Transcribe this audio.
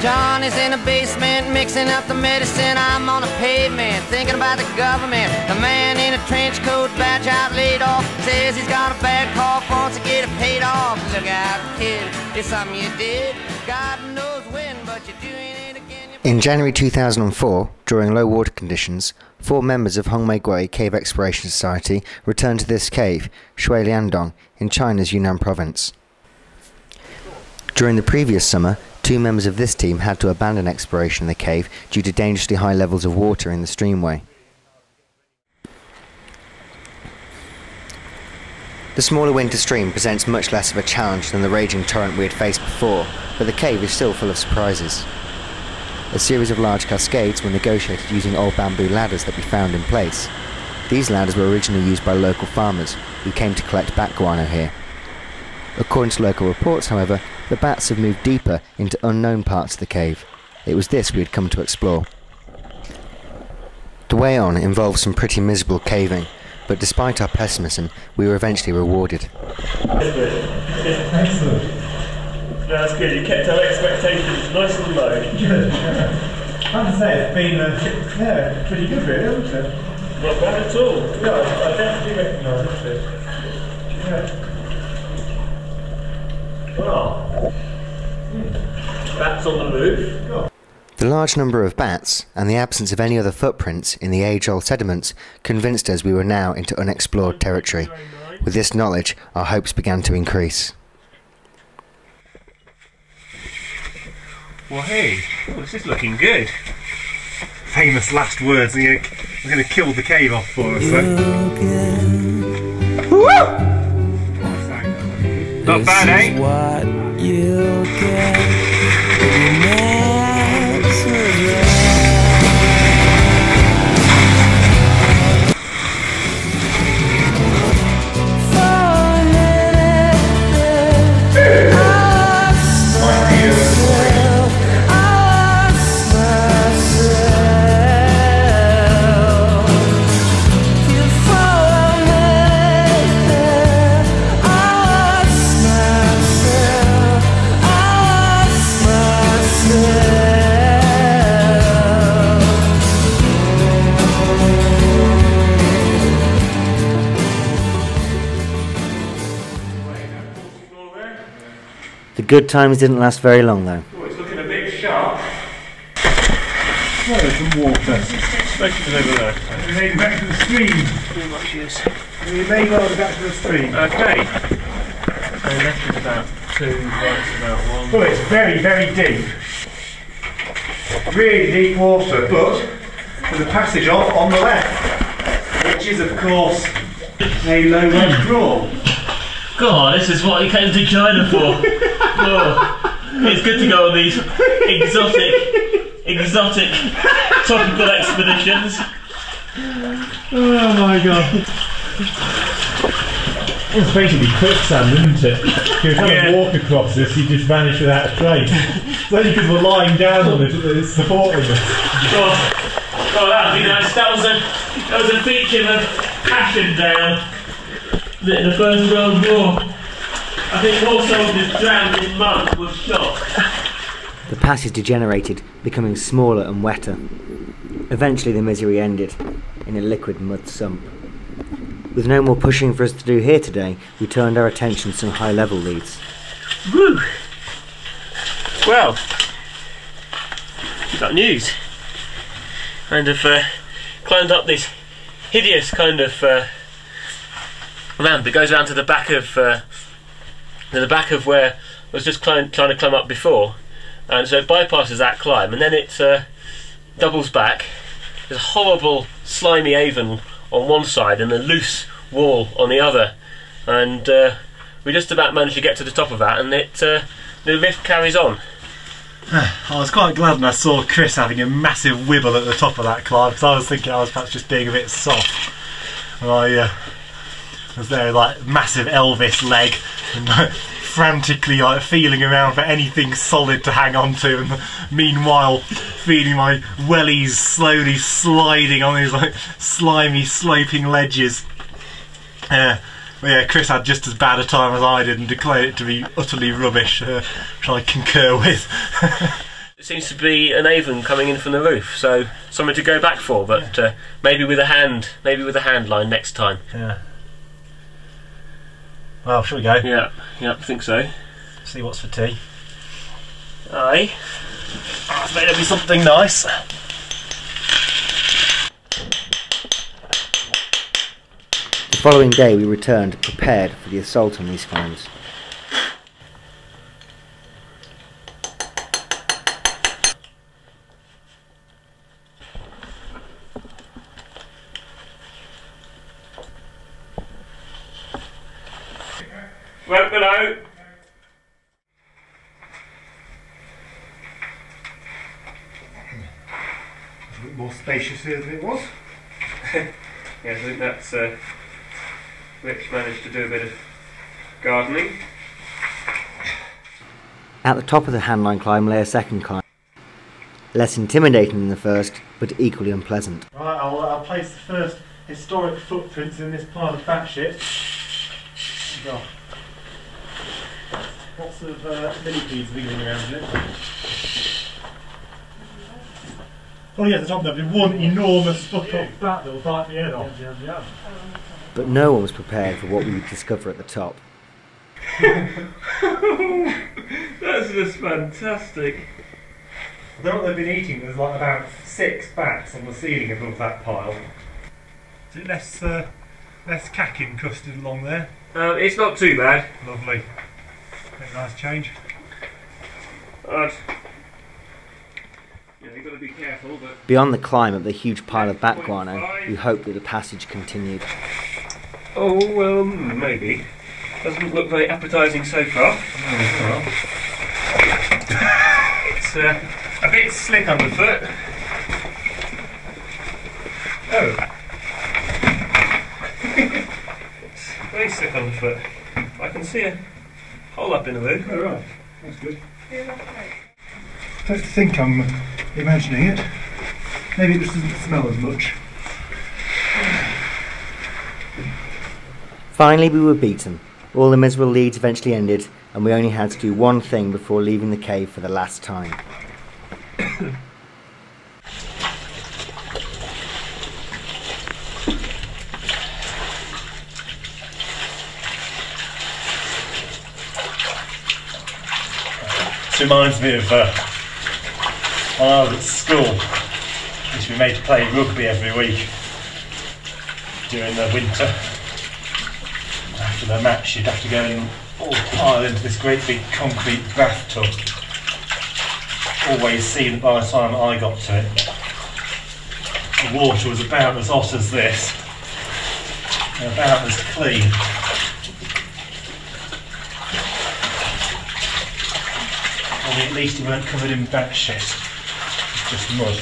Johnny's in the basement mixing up the medicine. I'm on the pavement thinking about the government. The man in a trench coat, badge out, laid off, says he's got a bad cough, wants to get it paid off. Look out, kid, it's something you did. God knows when, but you're doing it again. In January 2004, during low water conditions, 4 members of Homesick Cave Exploration Society returned to this cave, Shui Lian Dong, in China's Yunnan province. During the previous summer, 2 members of this team had to abandon exploration in the cave due to dangerously high levels of water in the streamway. The smaller winter stream presents much less of a challenge than the raging torrent we had faced before, but the cave is still full of surprises. A series of large cascades were negotiated using old bamboo ladders that we found in place. These ladders were originally used by local farmers who came to collect bat guano here. According to local reports, however, the bats have moved deeper into unknown parts of the cave. It was this we had come to explore. The way on involved some pretty miserable caving, but despite our pessimism, we were eventually rewarded. Excellent. No, that's good. You kept our expectations nice and low. Good. I have to say, it's been pretty good, really, hasn't it? Not bad at all. Yeah, I definitely recognise it. Yeah. Well, bats on the move. The large number of bats and the absence of any other footprints in the age-old sediments convinced us we were now into unexplored territory. With this knowledge, our hopes began to increase. Well, hey, this is looking good. Famous last words. We're going to kill the cave off for us. Woo! Not bad, eh? What you get. The good times didn't last very long though. Oh, it's looking a bit sharp. There's some water. Smoking over there. We made it back to the stream. Too much use. We made it back to the stream. Okay. So left is about 2, right's about 1. Well, it's very, very deep. Really deep water, but there's a passage off on the left, which is of course a low ledge crawl. God, this is what you came to China for. Oh, it's good to go on these exotic topical expeditions. Oh my god. It's basically quicksand, isn't it? You're trying to walk across this, you just vanish without a trace. It's only because we're lying down on it that it's supporting us. Oh, that would be nice. That was a feature of Passion down in the First World War. I think more soldiers drowned in mud were shot. The passage degenerated, becoming smaller and wetter. Eventually the misery ended in a liquid mud sump. With no more pushing for us to do here today, we turned our attention to some high-level leads. Woo! Well, we've got news. Kind of climbed up this hideous kind of ramp that goes around to the back of where I was just trying to climb up before, and so it bypasses that climb, and then it doubles back. There's a horrible slimy avon on one side and a loose wall on the other, and we just about managed to get to the top of that, and the lift carries on. I was quite glad when I saw Chris having a massive wibble at the top of that climb, because I was thinking I was perhaps just being a bit soft. And I was there like massive Elvis leg, and frantically like feeling around for anything solid to hang on to, and meanwhile feeling my wellies slowly sliding on these like slimy sloping ledges. But yeah, Chris had just as bad a time as I did and declared it to be utterly rubbish, which I concur with. It seems to be an avon coming in from the roof, so something to go back for, but maybe with a hand line next time. Yeah. Well, shall we go? Yeah, I think so. See what's for tea. Aye. Oh, it's made to be something nice. The following day we returned prepared for the assault on these climbs. Well, hello. A bit more spacious here than it was. Yeah, I think that's Rich managed to do a bit of gardening. At the top of the handline climb lay a second climb. Less intimidating than the first, but equally unpleasant. Right, I'll place the first historic footprints in this pile of batshit. Oh. Lots of millipedes wiggling around in it. Oh yeah, at the top there'll be one enormous fuck-off bat that'll bite the head off. But no one was prepared for what we would discover at the top. That's just fantastic. I don't know what they've been eating. There's like about 6 bats on the ceiling above that pile. Is it less cack encrusted along there? It's not too bad. Lovely. Very nice change. Yeah, you've got to be careful, but... Beyond the climb up the huge pile of bat guano, we hoped that the passage continued. Oh, well, maybe. Doesn't look very appetising so far. It's a bit slick underfoot. Oh. It's very slick underfoot. I can see a hole up in the roof. Oh, right. That's good. I don't think I'm imagining it. Maybe it just doesn't smell as much. Finally we were beaten. All the miserable leads eventually ended, and we only had to do one thing before leaving the cave for the last time. This reminds me of when I was at school. We used to be made to play rugby every week during the winter. After the match, you'd have to go and all pile into this great big concrete bathtub. Always seemed by the time I got to it, the water was about as hot as this, and about as clean. Only at least you weren't covered in bat shit, just mud.